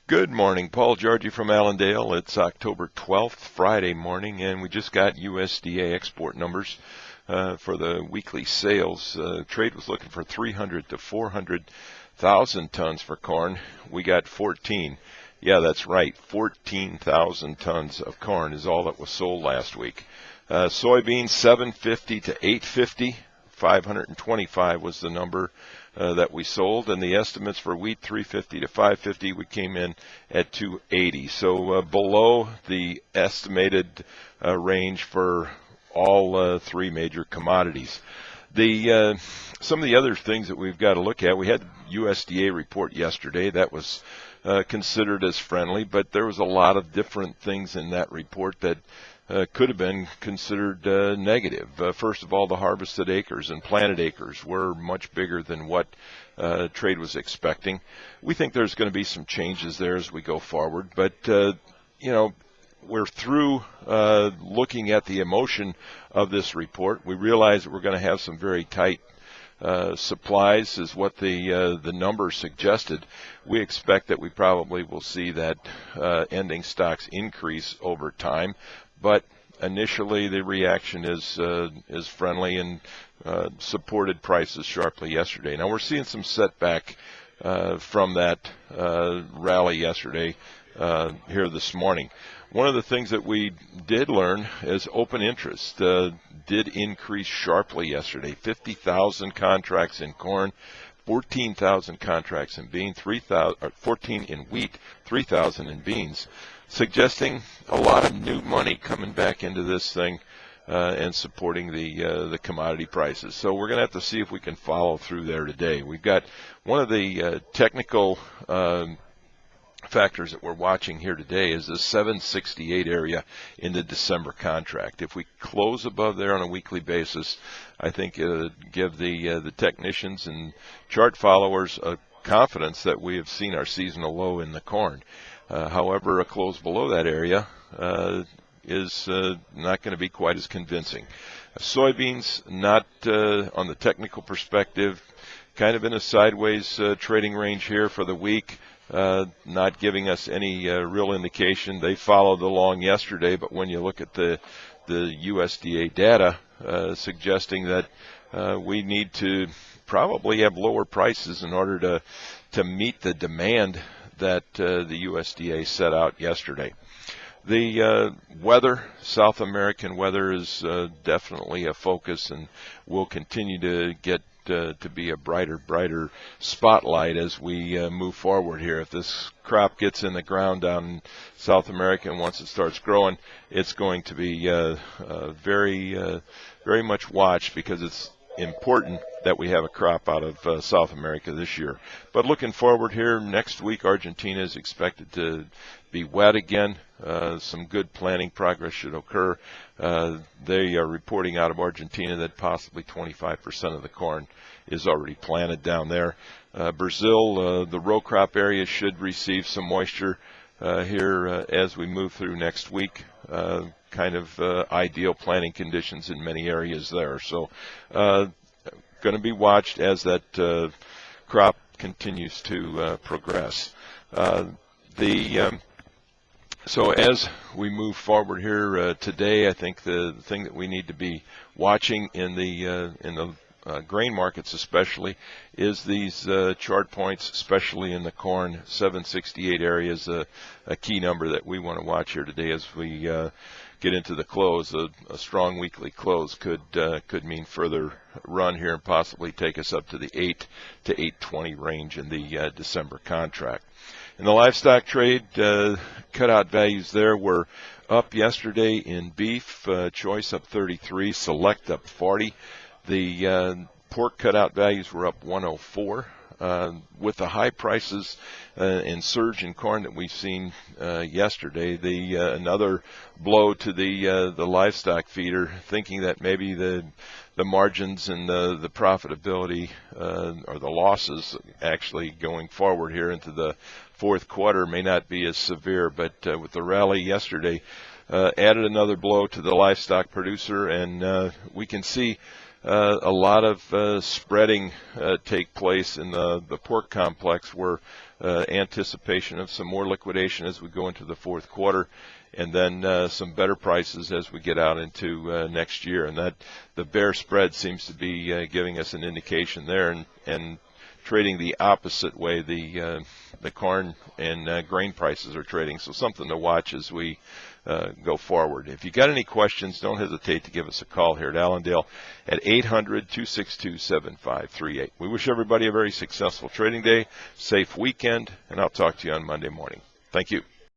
Good morning, Paul Georgie from Allendale. It's October 12th, Friday morning, and we just got USDA export numbers for the weekly sales. Trade was looking for 300 to 400,000 tons for corn. We got 14. Yeah, that's right. 14,000 tons of corn is all that was sold last week. Soybeans 750 to 850. 525 was the number that we sold, and the estimates for wheat 350 to 550, we came in at 280. So below the estimated range for all three major commodities. Some of the other things that we've got to look at, we had the USDA report yesterday that was considered as friendly, but there was a lot of different things in that report that could have been considered negative. First of all, the harvested acres and planted acres were much bigger than what trade was expecting. We think there's going to be some changes there as we go forward, but we're through looking at the emotion of this report. We realize that we're going to have some very tight supplies is what the numbers suggested. We expect that we probably will see that ending stocks increase over time, but initially the reaction is friendly and supported prices sharply yesterday. Now we're seeing some setback from that rally yesterday here this morning. One of the things that we did learn is open interest did increase sharply yesterday. 50,000 contracts in corn, 14,000 contracts in beans, 14 in wheat, 3,000 in beans, suggesting a lot of new money coming back into this thing and supporting the commodity prices. So we're going to have to see if we can follow through there today. We've got one of the technical factors that we're watching here today is the 768 area in the December contract. If we close above there on a weekly basis, I think it'll give the technicians and chart followers a confidence that we have seen our seasonal low in the corn. However, a close below that area is not going to be quite as convincing. Soybeans, not on the technical perspective, kind of in a sideways trading range here for the week. Not giving us any real indication. They followed along yesterday, but when you look at the USDA data suggesting that we need to probably have lower prices in order to meet the demand that the USDA set out yesterday. The weather, South American weather, is definitely a focus and will continue to get to be a brighter spotlight as we move forward here. If this crop gets in the ground down in South America and once it starts growing, it's going to be very much watched because it's important that we have a crop out of South America this year. But looking forward here, next week Argentina is expected to be wet again. Some good planting progress should occur. They are reporting out of Argentina that possibly 25% of the corn is already planted down there. Brazil, the row crop area should receive some moisture here as we move through next week. Kind of ideal planting conditions in many areas there. So going to be watched as that crop continues to progress. So as we move forward here today, I think the thing that we need to be watching in the grain markets especially is these chart points, especially in the corn. 768 area is a key number that we want to watch here today as we get into the close. A strong weekly close could mean further run here and possibly take us up to the 8 to 820 range in the December contract. In the livestock trade, cutout values there were up yesterday in beef, choice up 33, select up 40. The pork cutout values were up 104. With the high prices and surge in corn that we've seen yesterday, another blow to the livestock feeder, thinking that maybe the margins and the profitability or the losses actually going forward here into the fourth quarter may not be as severe, but with the rally yesterday added another blow to the livestock producer, and we can see a lot of spreading take place in the pork complex, where anticipation of some more liquidation as we go into the fourth quarter, and then some better prices as we get out into next year. And that the bear spread seems to be giving us an indication there, and trading the opposite way the corn and grain prices are trading. So something to watch as we go forward. If you got any questions, don't hesitate to give us a call here at Allendale at 800-262-7538. We wish everybody a very successful trading day, safe weekend, and I'll talk to you on Monday morning. Thank you.